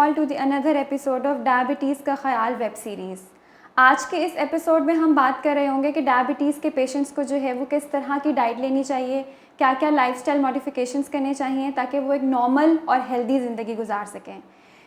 All to the another episode of diabetes का ख्याल web series. आज के इस एपिसोड में हम बात कर रहे होंगे कि डायबिटीज़ के पेशेंट्स को जो है वो किस तरह की डाइट लेनी चाहिए, क्या क्या लाइफस्टाइल मॉडिफिकेशंस करने चाहिए ताकि वो एक नॉर्मल और हेल्दी ज़िंदगी गुजार सकें।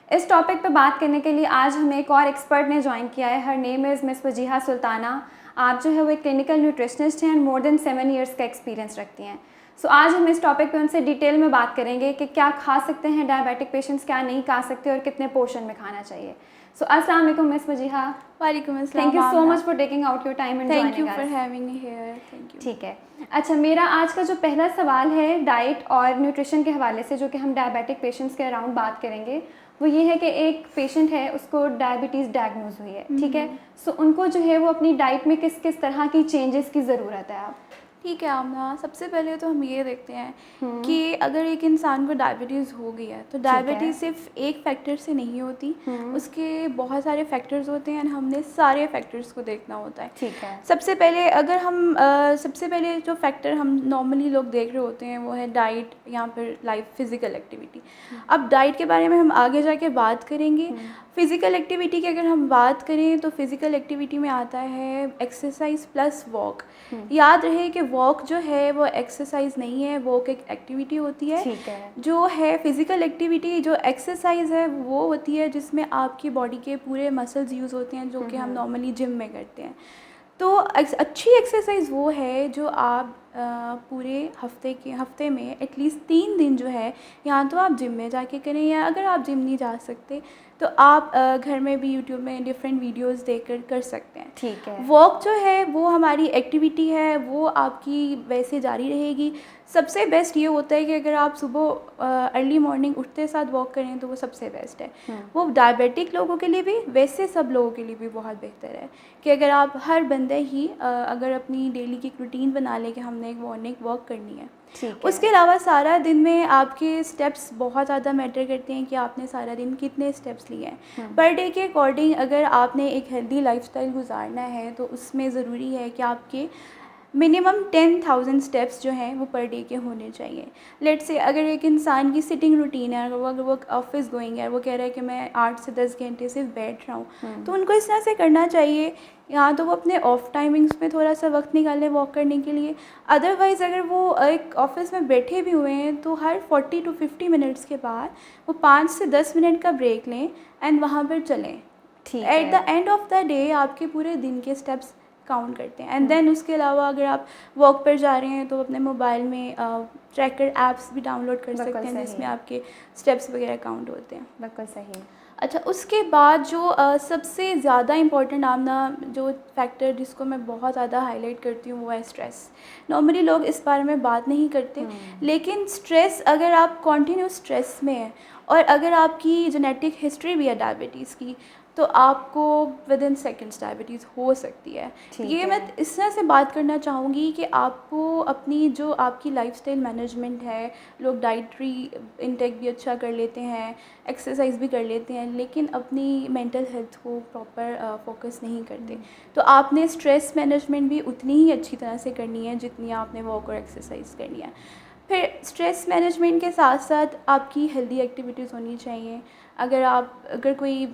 इस टॉपिक पे बात करने के लिए आज हमें एक और एक्सपर्ट ने ज्वाइन किया है। Her name is miss Wajiha Sultana. आप जो है वो एक क्लिनिकल न्यूट्रिशनिस्ट हैं एंड मोर देन 7 ईयर्स का एक्सपीरियंस रखती हैं। सो आज हम इस टॉपिक पे उनसे डिटेल में बात करेंगे कि क्या खा सकते हैं डायबिटिक पेशेंट्स, क्या नहीं खा सकते और कितने पोर्शन में खाना चाहिए। सो अस्सलाम वालेकुम मिस वजीहा। वालेकुम अस्सलाम। Thank you so much for taking out your time and thank you for having me here. Thank you. ठीक है, अच्छा मेरा आज का जो पहला सवाल है डाइट और न्यूट्रिशन के हवाले से, जो कि हम डायबिटिक पेशेंट्स के अराउंड बात करेंगे, वो ये है कि एक पेशेंट है, उसको डायबिटीज़ डायग्नोज हुई है, ठीक है। सो उनको जो है वो अपनी डाइट में किस किस तरह की चेंजेस की ज़रूरत है। आप ठीक है आमना, सबसे पहले तो हम ये देखते हैं कि अगर एक इंसान को डायबिटीज़ हो गई है तो डायबिटीज़ सिर्फ एक फैक्टर से नहीं होती, उसके बहुत सारे फैक्टर्स होते हैं। हमने सारे फैक्टर्स को देखना होता है। ठीक है, सबसे पहले अगर हम सबसे पहले जो फैक्टर हम नॉर्मली लोग देख रहे होते हैं वो है डाइट या फिर लाइफ फिज़िकल एक्टिविटी। अब डाइट के बारे में हम आगे जाके बात करेंगे। फ़िज़िकल एक्टिविटी की अगर हम बात करें तो फ़िज़िकल एक्टिविटी में आता है एक्सरसाइज प्लस वॉक। याद रहे कि वॉक जो है वो एक्सरसाइज नहीं है, वॉक एक एक्टिविटी होती है। ठीक है, जो है फ़िज़िकल एक्टिविटी, जो एक्सरसाइज है वो होती है जिसमें आपकी बॉडी के पूरे मसल्स यूज़ होते हैं, जो कि हम नॉर्मली जिम में करते हैं। तो अच्छी एक्सरसाइज वो है जो आप पूरे हफ्ते में एटलीस्ट 3 दिन जो है, या तो आप जिम में जाके करें, या अगर आप जिम नहीं जा सकते तो आप घर में भी यूट्यूब में डिफरेंट वीडियोस देखकर कर सकते हैं। ठीक है। वॉक जो है वो हमारी एक्टिविटी है, वो आपकी वैसे जारी रहेगी। सबसे बेस्ट ये होता है कि अगर आप सुबह अर्ली मॉर्निंग उठते साथ वॉक करें तो वो सबसे बेस्ट है। वो डायबिटिक लोगों के लिए भी, वैसे सब लोगों के लिए भी बहुत बेहतर है कि अगर आप हर बंदे ही अगर अपनी डेली की रूटीन बना लें कि हमने एक मॉर्निंग वॉक करनी है। उसके अलावा सारा दिन में आपके स्टेप्स बहुत ज़्यादा मैटर करते हैं कि आपने सारा दिन कितने स्टेप्स लिए हैं। पर डे के अकॉर्डिंग अगर आपने एक हेल्दी लाइफस्टाइल गुजारना है तो उसमें ज़रूरी है कि आपके मिनिमम 10,000 स्टेप्स जो हैं वो पर डे के होने चाहिए। लेट्स से अगर एक इंसान की सिटिंग रूटीन है, अगर वो ऑफिस गोइंग है, वो कह रहा है कि मैं 8 से 10 घंटे सिर्फ बैठ रहा हूँ, तो उनको इस तरह से करना चाहिए। या तो वो अपने ऑफ टाइमिंग्स में थोड़ा सा वक्त निकालें वॉक करने के लिए। अदरवाइज़ अगर वो एक ऑफिस में बैठे भी हुए हैं तो हर 40 to 50 मिनट्स के बाद वो 5 से 10 मिनट का ब्रेक लें एंड वहाँ पर चलें। At the end of the day आपके पूरे दिन के स्टेप्स काउंट करते हैं। एंड देन उसके अलावा अगर आप वॉक पर जा रहे हैं तो अपने मोबाइल में ट्रैकर ऐप्स भी डाउनलोड कर सकते हैं जिसमें आपके स्टेप्स वगैरह काउंट होते हैं। बिल्कुल सही। अच्छा, उसके बाद जो सबसे ज़्यादा इम्पॉर्टेंट आमना जो फैक्टर जिसको मैं बहुत ज़्यादा हाईलाइट करती हूँ वो है स्ट्रेस। नॉर्मली लोग इस बारे में बात नहीं करते, लेकिन स्ट्रेस, अगर आप कॉन्टीन्यूस स्ट्रेस में हैं और अगर आपकी जेनेटिक हिस्ट्री भी है डायबिटीज़ की, तो आपको विद इन सेकेंड्स डायबिटीज़ हो सकती है। ये मैं इस तरह से बात करना चाहूँगी कि आपको अपनी जो आपकी लाइफस्टाइल मैनेजमेंट है, लोग डाइटरी इंटेक भी अच्छा कर लेते हैं, एक्सरसाइज भी कर लेते हैं, लेकिन अपनी मेंटल हेल्थ को प्रॉपर फोकस नहीं करते। तो आपने स्ट्रेस मैनेजमेंट भी उतनी ही अच्छी तरह से करनी है जितनी आपने वॉक और एक्सरसाइज करनी है। फिर स्ट्रेस मैनेजमेंट के साथ साथ आपकी हेल्दी एक्टिविटीज़ होनी चाहिए। अगर कोई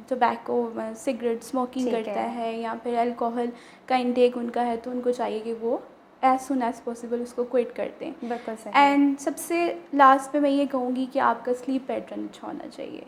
टोबैको, सिगरेट स्मोकिंग करता है या फिर अल्कोहल का इंटेक उनका है, तो उनको चाहिए कि वो एज सुन एज़ पॉसिबल उसको क्विट कर दें। बिल्कुल सही। एंड सबसे लास्ट पे मैं ये कहूँगी कि आपका स्लीप पैटर्न अच्छा होना चाहिए।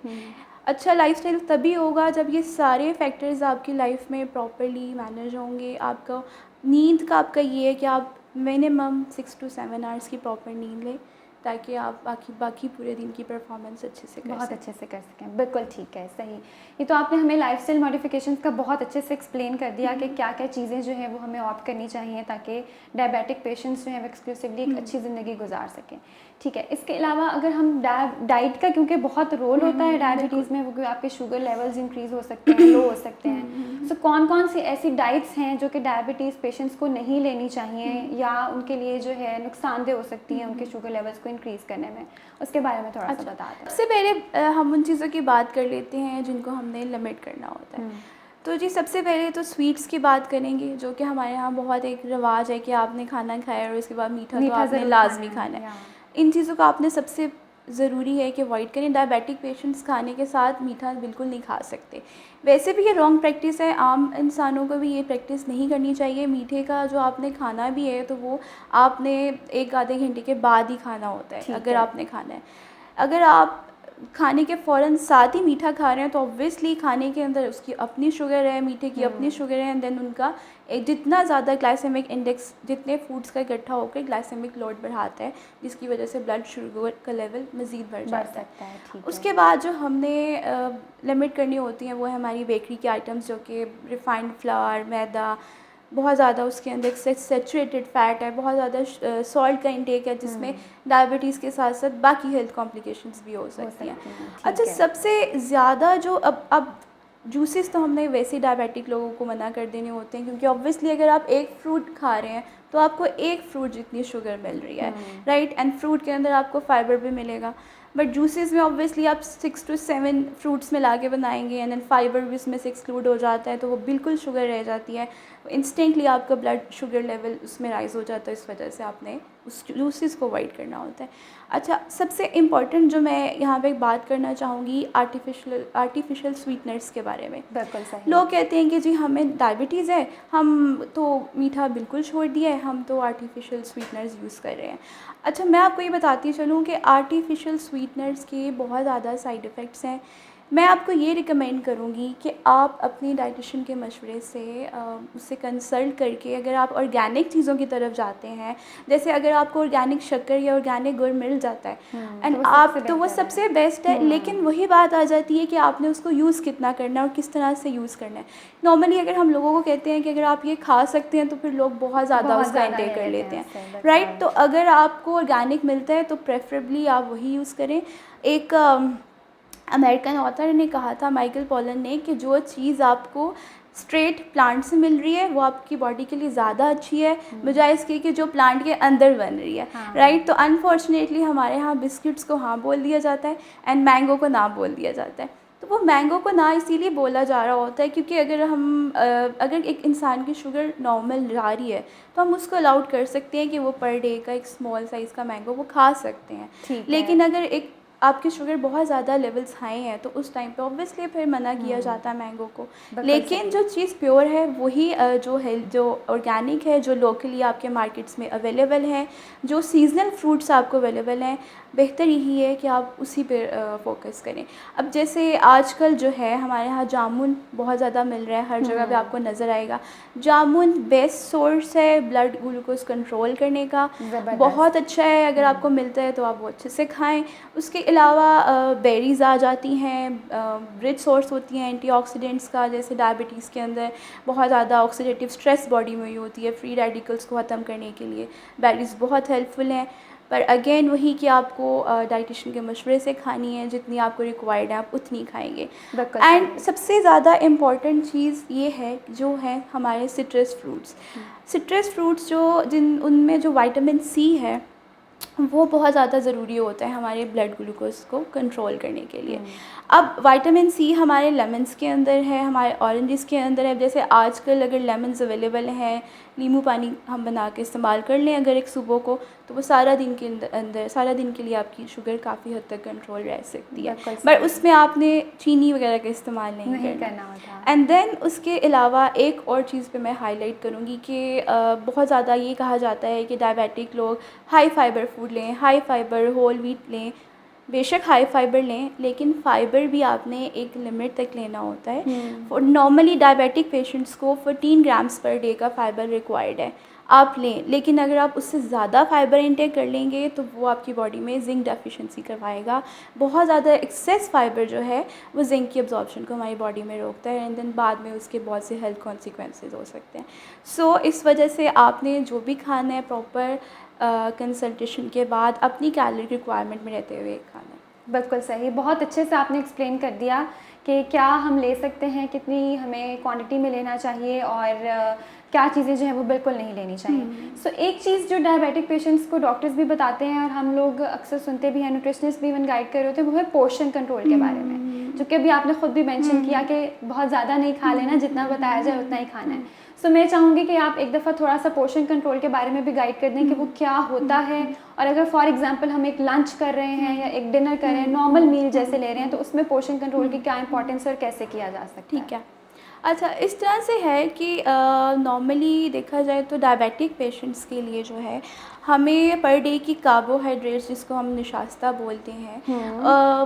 अच्छा लाइफस्टाइल तभी होगा जब ये सारे फैक्टर्स आपकी लाइफ में प्रॉपरली मैनेज होंगे। आपका नींद का आपका ये है कि आप मिनिमम 6 to 7 आवर्स की प्रॉपर नींद लें ताकि आप बाकी पूरे दिन की परफॉर्मेंस अच्छे से बहुत अच्छे से कर सकें। बिल्कुल ठीक है, सही। ये तो आपने हमें लाइफस्टाइल मॉडिफिकेशंस का बहुत अच्छे से एक्सप्लेन कर दिया कि क्या क्या चीज़ें जो है वो हमें ऑप्ट करनी चाहिए ताकि डायबिटिक पेशेंट्स जो हैं वो एक्सक्लूसिवली एक अच्छी ज़िंदगी गुजार सकें। ठीक है, इसके अलावा अगर हम डाइट का, क्योंकि बहुत रोल होता है डायबिटीज़ में, वो आपके शुगर लेवल्स इंक्रीज़ हो सकते हैं, लो हो सकते हैं। सो कौन कौन सी ऐसी डाइट्स हैं जो कि डायबिटीज़ पेशेंट्स को नहीं लेनी चाहिए या उनके लिए जो है नुकसानदेह हो सकती हैं उनके शुगर लेवल्स को इंक्रीज़ करने में, उसके बारे में थोड़ा सा बताते हैं। सबसे पहले हम उन चीज़ों की बात कर लेते हैं जिनको हमने लिमिट करना होता है। तो जी सबसे पहले तो स्वीट्स की बात करेंगे, जो कि हमारे यहाँ बहुत एक रिवाज है कि आपने खाना खाया और उसके बाद मीठा तो आपने लाजमी खाना है। इन चीज़ों को आपने सबसे ज़रूरी है कि अवॉइड करें। डायबिटिक पेशेंट्स खाने के साथ मीठा बिल्कुल नहीं खा सकते। वैसे भी ये रॉन्ग प्रैक्टिस है, आम इंसानों को भी ये प्रैक्टिस नहीं करनी चाहिए। मीठे का जो आपने खाना भी है तो वो आपने 1 आधे घंटे के बाद ही खाना होता है, ठीक अगर है। आपने खाना है। अगर आप खाने के फ़ौरन साथ ही मीठा खा रहे हैं तो ऑब्वियसली खाने के अंदर उसकी अपनी शुगर है, मीठे की अपनी शुगर है, एंड देन उनका जितना ज़्यादा ग्लाइसेमिक इंडेक्स, जितने फूड्स का इकट्ठा होकर ग्लाइसेमिक लोड बढ़ाता है, जिसकी वजह से ब्लड शुगर का लेवल मज़ीद बढ़ जाता है। सकता है, ठीक है। उसके बाद जो हमने लिमिट करनी होती हैं वो है हमारी बेकरी के आइटम्स, जो कि रिफाइंड फ्लावर, मैदा, बहुत ज़्यादा उसके अंदर सैचुरेटेड फ़ैट है, बहुत ज़्यादा सॉल्ट का इंटेक है, जिसमें डायबिटीज़ के साथ साथ बाकी हेल्थ कॉम्प्लिकेशंस भी हो सकती हैं। अच्छा, ठीक है। सबसे ज़्यादा जो अब जूसेस तो हमने वैसे डायबिटिक लोगों को मना कर देने होते हैं, क्योंकि ऑब्वियसली अगर आप एक फ्रूट खा रहे हैं तो आपको एक फ्रूट जितनी शुगर मिल रही है, राइट, एंड फ्रूट के अंदर आपको फाइबर भी मिलेगा। बट जूसेस में ऑब्वियसली आप 6 to 7 फ्रूट्स मिला के बनाएंगे, एंड देन फाइबर भी उसमें से एक्सक्लूड हो जाता है, तो वो बिल्कुल शुगर रह जाती है। इंस्टेंटली आपका ब्लड शुगर लेवल उसमें राइज़ हो जाता है, इस वजह से आपने उस जूसेस को अवॉइड करना होता है। अच्छा, सबसे इम्पॉर्टेंट जो मैं यहाँ पे बात करना चाहूँगी आर्टिफिशियल स्वीटनर्स के बारे में। बिल्कुल सही। लोग कहते हैं कि जी हमें डायबिटीज़ है, हम तो मीठा बिल्कुल छोड़ दिया है, हम तो आर्टिफिशियल स्वीटनर्स यूज़ कर रहे हैं। अच्छा, मैं आपको ये बताती चलूँ कि आर्टिफिशियल स्वीटनर्स के बहुत ज़्यादा साइड इफ़ेक्ट्स हैं। मैं आपको ये रिकमेंड करूँगी कि आप अपनी डाइटिशियन के मशवरे से उससे कंसल्ट करके, अगर आप ऑर्गेनिक चीज़ों की तरफ जाते हैं, जैसे अगर आपको ऑर्गेनिक शक्कर या ऑर्गेनिक गुड़ मिल जाता है एंड तो वो सबसे बेस्ट है। लेकिन वही बात आ जाती है कि आपने उसको यूज़ कितना करना है और किस तरह से यूज़ करना है। नॉर्मली अगर हम लोगों को कहते हैं कि अगर आप ये खा सकते हैं तो फिर लोग बहुत ज़्यादा उसका इंटेक कर लेते हैं, राइट। तो अगर आपको ऑर्गेनिक मिलता है तो प्रेफरेबली आप वही यूज़ करें। एक अमेरिकन ऑथर ने कहा था, माइकल पॉलन ने, कि जो चीज़ आपको स्ट्रेट प्लांट से मिल रही है वो आपकी बॉडी के लिए ज़्यादा अच्छी है बजाय इसके कि जो प्लांट के अंदर बन रही है, राइट। तो अनफॉर्चुनेटली हमारे यहाँ बिस्किट्स को हाँ बोल दिया जाता है एंड मैंगो को ना बोल दिया जाता है। तो वो मैंगो को ना इसीलिए बोला जा रहा होता है क्योंकि अगर एक इंसान की शुगर नॉर्मल जा रही है तो हम उसको अलाउड कर सकते हैं कि वो पर डे का एक स्मॉल साइज़ का मैंगो वो खा सकते हैं। लेकिन अगर एक आपकी शुगर बहुत ज़्यादा लेवल्स हाई हैं तो उस टाइम पे ऑब्वियसली फिर मना किया जाता है मैंगो को। लेकिन जो चीज़ प्योर है वही जो ऑर्गेनिक है, जो लोकली आपके मार्केट्स में अवेलेबल है, जो सीजनल फ्रूट्स आपको अवेलेबल हैं, बेहतर यही है कि आप उसी पे फोकस करें। अब जैसे आजकल जो है हमारे यहाँ जामुन बहुत ज़्यादा मिल रहा है, हर जगह पे आपको नज़र आएगा। जामुन बेस्ट सोर्स है ब्लड ग्लूकोज कंट्रोल करने का, बहुत अच्छा है। अगर आपको मिलता है तो आप वो अच्छे से खाएं। उसके अलावा बेरीज़ आ जाती हैं, रिच सोर्स होती हैं एंटीऑक्सीडेंट्स का, जैसे डायबिटीज़ के अंदर बहुत ज़्यादा ऑक्सीडेटिव स्ट्रेस बॉडी में होती है, फ्री रेडिकल्स को ख़त्म करने के लिए बेरीज़ बहुत हेल्पफुल हैं। पर अगेन वही कि आपको डाइटिशियन के मशवरे से खानी है, जितनी आपको रिक्वायर्ड है आप उतनी खाएंगे। एंड सबसे ज़्यादा इम्पॉर्टेंट चीज़ ये है जो है हमारे सिट्रस फ्रूट्स उनमें जो विटामिन सी है वो बहुत ज़्यादा ज़रूरी होता है हमारे ब्लड ग्लूकोज को कंट्रोल करने के लिए। अब विटामिन सी हमारे लेमन्स के अंदर है, हमारे ऑरेंजेस के अंदर है। जैसे आजकल अगर लेमन्स अवेलेबल हैं, नींबू पानी हम बना के इस्तेमाल कर लें अगर एक सुबह को, तो वो सारा दिन के लिए आपकी शुगर काफ़ी हद तक कंट्रोल रह सकती है। पर उसमें आपने चीनी वगैरह का इस्तेमाल नहीं करना होता। एंड देन उसके अलावा एक और चीज़ पे मैं हाईलाइट करूँगी कि बहुत ज़्यादा ये कहा जाता है कि डायबिटिक लोग हाई फाइबर फूड लें, हाई फाइबर होल व्हीट लें। बेशक हाई फाइबर लें, लेकिन फ़ाइबर भी आपने एक लिमिट तक लेना होता है। नॉर्मली डायबिटिक पेशेंट्स को 14 ग्राम्स पर डे का फ़ाइबर रिक्वायर्ड है, आप लें। लेकिन अगर आप उससे ज़्यादा फ़ाइबर इंटेक कर लेंगे तो वो आपकी बॉडी में जिंक डेफिशिएंसी करवाएगा। बहुत ज़्यादा एक्सेस फ़ाइबर जो है वो जिंक की अब्जॉर्प्शन को हमारी बॉडी में रोकता है, एंड देन बाद में उसके बहुत से हेल्थ कॉन्सिक्वेंसेज हो सकते हैं। सो इस वजह से आपने जो भी खाना है प्रॉपर कंसल्टेशन के बाद अपनी कैलोरी रिक्वायरमेंट में रहते हुए खाना है। बिल्कुल सही, बहुत अच्छे से आपने एक्सप्लेन कर दिया कि क्या हम ले सकते हैं, कितनी हमें क्वांटिटी में लेना चाहिए और क्या चीज़ें जो हैं वो बिल्कुल नहीं लेनी चाहिए। सो एक चीज़ जो डायबिटिक पेशेंट्स को डॉक्टर्स भी बताते हैं और हम लोग अक्सर सुनते भी हैं, न्यूट्रिशनिस्ट भी इवन गाइड कर रहे होते हैं, वो है पोर्शन कंट्रोल के बारे में, जो कि अभी आपने खुद भी मेंशन किया कि बहुत ज़्यादा नहीं खा लेना, जितना बताया जाए उतना ही खाना है। सो मैं चाहूँगी कि आप एक दफ़ा थोड़ा सा पोर्शन कंट्रोल के बारे में भी गाइड कर दें कि वो क्या होता है और अगर फॉर एग्जांपल हम एक लंच कर रहे हैं या एक डिनर कर रहे हैं, नॉर्मल मील जैसे ले रहे हैं, तो उसमें पोर्शन कंट्रोल की क्या इंपॉर्टेंस है और कैसे किया जा सकता है? ठीक है। अच्छा, इस तरह से है कि नॉर्मली देखा जाए तो डायबिटिक पेशेंट्स के लिए जो है, हमें पर डे की कार्बोहाइड्रेट्स, जिसको हम निशास्ता बोलते हैं,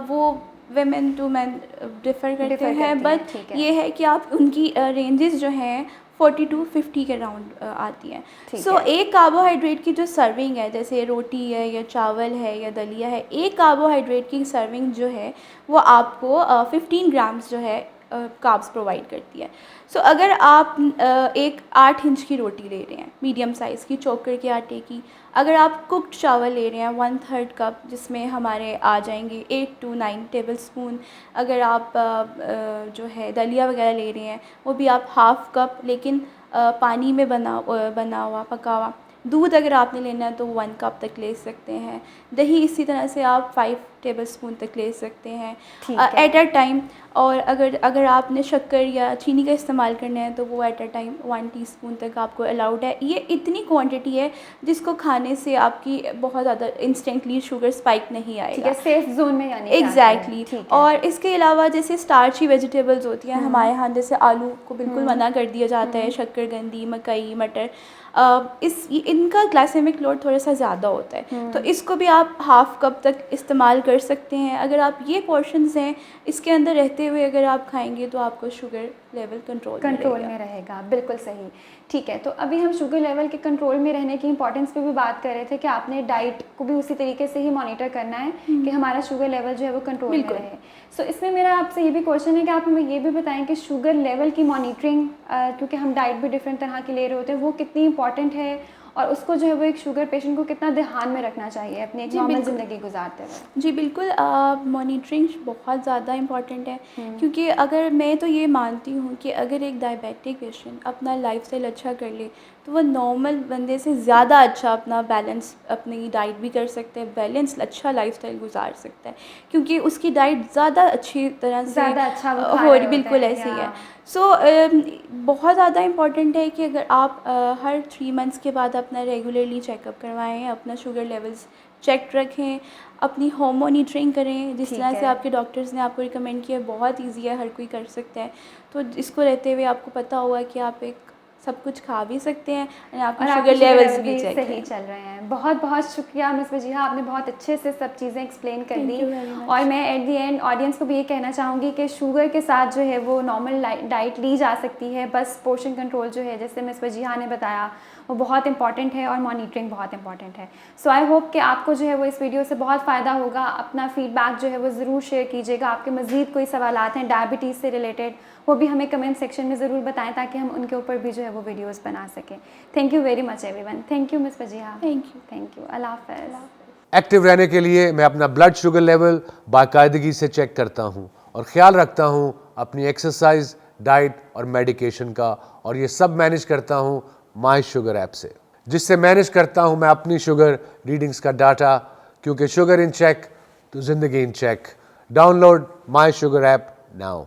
वो वेमेन टू मैन डिफ़र करते हैं, बट ये है कि आप उनकी रेंजेस जो हैं 40 to 50 के राउंड आती हैं। सो एक कार्बोहाइड्रेट की जो सर्विंग है, जैसे रोटी है या चावल है या दलिया है, एक कार्बोहाइड्रेट की सर्विंग जो है वो आपको 15 ग्राम्स जो है कार्ब्स प्रोवाइड करती है। सो अगर आप एक 8 इंच की रोटी ले रहे हैं, मीडियम साइज़ की, चोकर के आटे की, अगर आप कुक्ड चावल ले रहे हैं 1/3 कप, जिसमें हमारे आ जाएंगे 8 to 9 टेबल स्पून। अगर आप जो है दलिया वगैरह ले रहे हैं, वो भी आप हाफ़ कप, लेकिन पानी में बना हुआ पका हुआ। दूध अगर आपने लेना है तो 1 कप तक ले सकते हैं। दही इसी तरह से आप 5 टेबल स्पून तक ले सकते हैं एट अ टाइम। और अगर आपने शक्कर या चीनी का इस्तेमाल करना है तो वो एट अ टाइम 1 टीस्पून तक आपको अलाउड है। ये इतनी क्वांटिटी है जिसको खाने से आपकी बहुत ज़्यादा इंस्टेंटली शुगर स्पाइक नहीं आएगा। ठीक है, सेफ जोन में यानी। एग्जैक्टली। और इसके अलावा जैसे स्टार्ची वेजिटेबल्स होती हैं हमारे यहाँ, जैसे आलू को बिल्कुल मना कर दिया जाता है, शक्करकंदी, मकई, मटर, इनका ग्लाइसेमिक लोड थोड़ा सा ज़्यादा होता है, तो इसको भी आप हाफ़ कप तक इस्तेमाल कर सकते हैं। अगर आप ये पोर्शंस हैं इसके अंदर रहते हुए अगर आप खाएंगे तो आपको शुगर लेवल कंट्रोल में रहेगा। बिल्कुल सही। ठीक है, तो अभी हम शुगर लेवल के कंट्रोल में रहने की इंपॉर्टेंस पे भी बात कर रहे थे कि आपने डाइट को भी उसी तरीके से ही मॉनिटर करना है कि हमारा शुगर लेवल जो है वो कंट्रोल में रहे। सो इसमें मेरा आपसे ये भी क्वेश्चन है कि आप हमें ये भी बताएं कि शुगर लेवल की मॉनिटरिंग, क्योंकि हम डाइट भी डिफरेंट तरह की ले रहे होते हैं, वो कितनी इंपॉर्टेंट है और उसको जो है वो एक शुगर पेशेंट को कितना ध्यान में रखना चाहिए अपनी एक नॉर्मल ज़िंदगी गुजारते हुए? जी बिल्कुल, मॉनिटरिंग बहुत ज़्यादा इम्पॉर्टेंट है, क्योंकि अगर मैं तो ये मानती हूँ कि अगर एक डायबिटिक पेशेंट अपना लाइफस्टाइल अच्छा कर ले तो वह नॉर्मल बंदे से ज़्यादा अच्छा अपना बैलेंस, अपनी डाइट भी कर सकता है, बैलेंस अच्छा लाइफस्टाइल गुजार सकता है, क्योंकि उसकी डाइट ज़्यादा अच्छी तरह से अच्छा हो रही। बिल्कुल ऐसे ही है। सो बहुत ज़्यादा इम्पॉर्टेंट है कि अगर आप हर 3 मंथ्स के बाद अपना रेगुलरली चेकअप करवाएं, अपना शुगर लेवल्स चेक रखें, अपनी होम मॉनिटरिंग करें, जिस तरह से आपके डॉक्टर्स ने आपको रिकमेंड किया। बहुत इजी है, हर कोई कर सकता है। तो इसको रहते हुए आपको पता होगा कि आप एक सब कुछ खा भी सकते हैं और आपके शुगर लेवल्स भी सही चल रहे हैं। बहुत बहुत शुक्रिया मिस वजीहा, आपने बहुत अच्छे से सब चीज़ें एक्सप्लेन कर दी। और मैं एट दी एंड ऑडियंस को भी ये कहना चाहूँगी कि शुगर के साथ जो है वो नॉर्मल डाइट ली जा सकती है, बस पोर्शन कंट्रोल जो है जैसे मिस वजीहा ने बताया वो बहुत इंपॉर्टेंट है और मॉनिटरिंग बहुत इंपॉर्टेंट है। सो आई होप कि आपको जो है वो इस वीडियो से बहुत फ़ायदा होगा। अपना फीडबैक जो है वो ज़रूर शेयर कीजिएगा। आपके मज़ीद कोई सवालात हैं डायबिटीज़ से रिलेटेड, वो भी हमें कमेंट सेक्शन में ज़रूर बताएं ताकि हम उनके ऊपर भी जो है वो वीडियोस बना सकें। Thank you very much everyone. Thank you miss Wajiha. Thank you. अल्लाह हाफ़िज़। एक्टिव रहने के लिए मैं अपना ब्लड शुगर लेवल बाकायदगी से चेक करता हूँ और ख्याल रखता हूँ अपनी एक्सरसाइज, डाइट और मेडिकेशन का, और ये सब मैनेज करता हूँ माई शुगर ऐप से, जिससे मैनेज करता हूँ मैं अपनी शुगर रीडिंग्स का डाटा, क्योंकि शुगर इन चेक तो ज़िंदगी in check. Download my sugar app now.